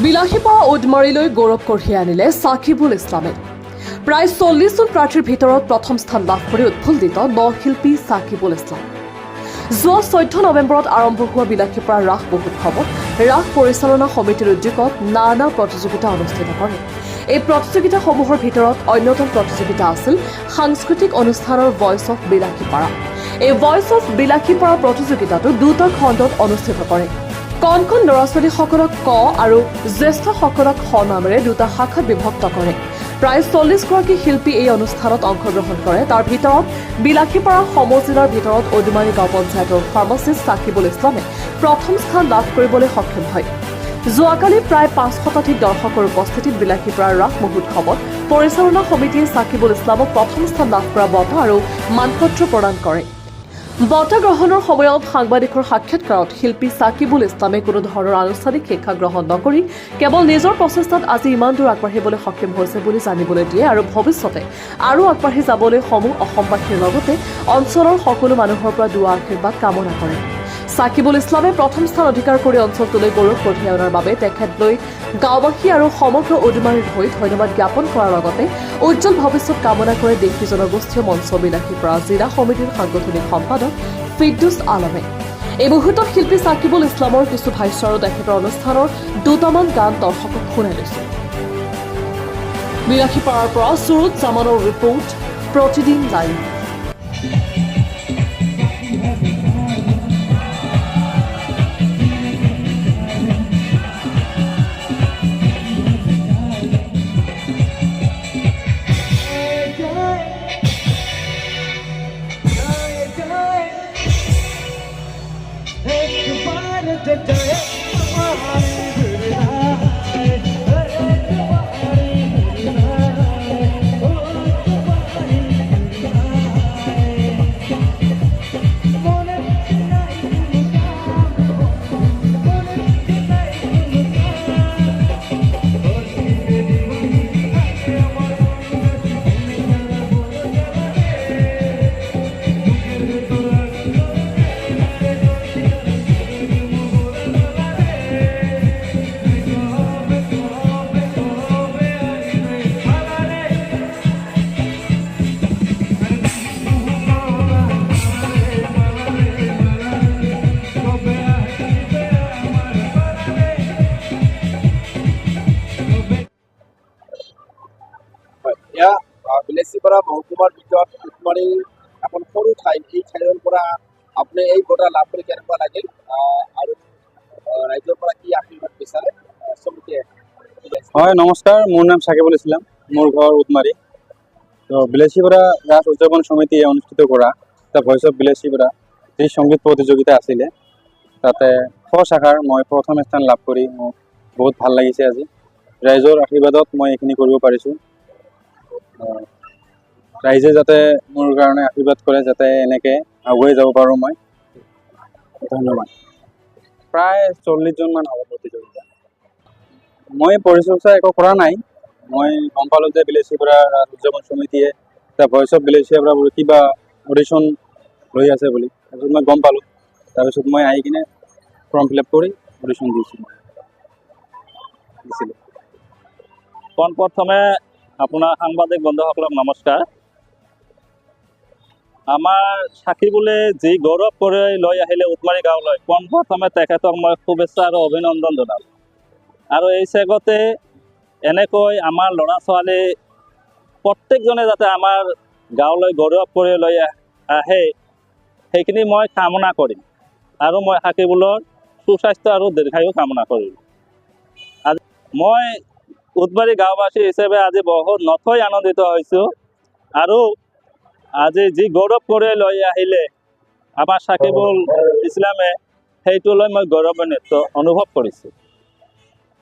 বিলাসীপাৰা উডমাৰীলৈ গৌৰৱ কঢ়িয়াই আনিলে সাকিবুল ইছলামে। প্ৰায় 40 জন প্ৰাৰ্থীৰ ভিতৰত প্ৰথম স্থান লাভ কৰি উৎফুল্লিত নশিল্পী সাকিবুল ইছলাম। যোৱা 14 নৱেম্বৰত আৰম্ভ হোৱা বিলাসীপাৰা ৰাস মহোৎসৱত ৰাস পৰিচালনা সমিতিৰ উদ্যোগত নানা প্ৰতিযোগিতা অনুষ্ঠিত কৰে। এই প্ৰতিযোগিতাসমূহৰ ভিতৰত অন্যতম প্ৰতিযোগিতা আছিল সাংস্কৃতিক অনুষ্ঠানৰ ভইচ অফ বিলাসীপাৰা। এই ভইচ অফ বিলাসীপাৰা প্ৰতিযোগিতাটো দুটা খণ্ডত অনুষ্ঠিত কৰে। কণ কণ ল'ৰা ছোৱালীসকলক ক আৰু জ্যেষ্ঠসকলক খ নামেৰে দুটা শাখাত বিভক্ত কৰে। প্ৰায় 40 গৰাকী শিল্পী এই অনুষ্ঠানত অংশগ্ৰহণ কৰে। তাৰ ভিতৰত বিলাসীপাৰা সমজিলাৰ ভিতৰত উডমাৰী গাঁও পঞ্চায়তৰ ফাৰ্মাচিষ্ট সাকিবুল ইছলামে প্ৰথম স্থান লাভ কৰিবলৈ সক্ষম হয়। যোৱাকালি প্ৰায় 500 শতাধিক দৰ্শকৰ উপস্থিতিত বিলাসীপাৰা ৰাস মহোৎসৱত পৰিচালনা সমিতিয়ে সাকিবুল ইছলামক প্ৰথম স্থান লাভ কৰা বঁটা আৰু মানপত্ৰ প্ৰদান কৰে। বঁটা গ্ৰহণৰ সময়ত সাংবাদিকৰ সাক্ষাৎকাৰত শিল্পী সাকিবুল ইছলামে কোনো ধৰণৰ আনুষ্ঠানিক শিক্ষা গ্ৰহণ নকৰি কেৱল নিজৰ প্ৰচেষ্টাত আজি ইমান দূৰ আগবাঢ়িবলৈ সক্ষম হৈছে বুলি জানিবলৈ দিয়ে আৰু ভৱিষ্যতে আৰু আগবাঢ়ি যাবলৈ সমূহ অসমবাসীৰ লগতে অঞ্চলৰ সকলো মানুহৰ পৰা দুৱা আশীৰ্বাদ কামনা কৰে। সাকিবুল ইছলামে প্ৰথম স্থান অধিকাৰ কৰি অঞ্চলটোলৈ গৌৰৱ কঢ়িয়াই অনাৰ বাবে তেখেতলৈ গাঁওবাসী আৰু সমগ্ৰ উডমাৰীৰ হৈ ধন্যবাদ জ্ঞাপন কৰাৰ লগতে উজ্জ্বল ভৱিষ্যত কামনা কৰে দেশী জনগোষ্ঠীয় মঞ্চ বিলাসীপাৰা জিলা সমিতিৰ সাংগঠনিক সম্পাদক ফিৰদৌছ আলমে। এই মুহূৰ্তত শিল্পী সাকিবুল ইছলামৰ কিছু ভাষ্য আৰু তেখেতৰ অনুষ্ঠানৰ দুটামান গান দৰ্শকক শুনাই লৈছে। বিলাসীপাৰাৰ পৰা সুৰুজ জামানৰ ৰিপৰ্ট, প্ৰতিদিন লাইভ। বিলাসীপাৰা মহকুমাৰ ভিতৰত উডমাৰী এখন সৰু ঠাই, এই ঠাইৰ পৰা আপুনি এই বঁটা লাভ কৰি কেনেকুৱা লাগিল আৰু ৰাইজৰ পৰা কি আশীৰ্বাদ বিচাৰে? হয়, নমস্কাৰ, মোৰ নাম সাকিবুল ইছলাম, মোৰ ঘৰ উডমাৰী। তো বিলাসীপাৰা ৰাস উদযাপন সমিতিয়ে অনুষ্ঠিত কৰা দ্য ভইচ অফ বিলাসীপাৰা যি সংগীত প্ৰতিযোগিতা আছিলে তাতে খ শাখাৰ মই প্ৰথম স্থান লাভ কৰি মোক বহুত ভাল লাগিছে। আজি ৰাইজৰ আশীৰ্বাদত মই এইখিনি কৰিব পাৰিছোঁ। ৰাইজে যাতে মোৰ কাৰণে আশীৰ্বাদ কৰে, যাতে এনেকৈ আগুৱাই যাব পাৰোঁ মই। ধন্যবাদ। প্ৰায় 40 জনমান হ'ব প্ৰতিযোগিতা। মই পৰিচৰ্চা একো কৰা নাই, মই গম পালোঁ যে বিলাসীপাৰা উদযাপন সমিতিয়ে দ্য ভইচ অফ বিলাসীপাৰা বুলি কিবা অডিশ্যন লৈ আছে বুলি, তাৰপিছত মই গম পালোঁ। তাৰপিছত মই আহি কিনে ফৰ্ম ফিল আপ কৰি অডিশ্যন দিছিলোঁ। পোনপ্ৰথমে আপোনাৰ সাংবাদিক বন্ধুসকলক নমস্কাৰ। আমাৰ সাকিবুলে যি গৌৰৱ কৰি লৈ আহিলে উডমাৰী গাঁৱলৈ, পোনপ্ৰথমে তেখেতক মই শুভেচ্ছা আৰু অভিনন্দন জনালোঁ। আৰু এই চেগতে এনেকৈ আমাৰ ল'ৰা ছোৱালী প্ৰত্যেকজনে যাতে আমাৰ গাঁৱলৈ গৌৰৱ কৰি লৈ আহে, সেইখিনি মই কামনা কৰিম। আৰু মই সাকিবুলৰ সুস্বাস্থ্য আৰু দীৰ্ঘায়ু কামনা কৰিম। আজি মই উডমাৰী গাঁওবাসী হিচাপে আজি বহুত নথৈ আনন্দিত হৈছোঁ। আৰু আজি যি গৌৰৱ কৰি লৈ আহিলে আমাৰ সাকিবুল ইছলামে, সেইটো লৈ মই গৌৰৱান্বিত অনুভৱ কৰিছোঁ।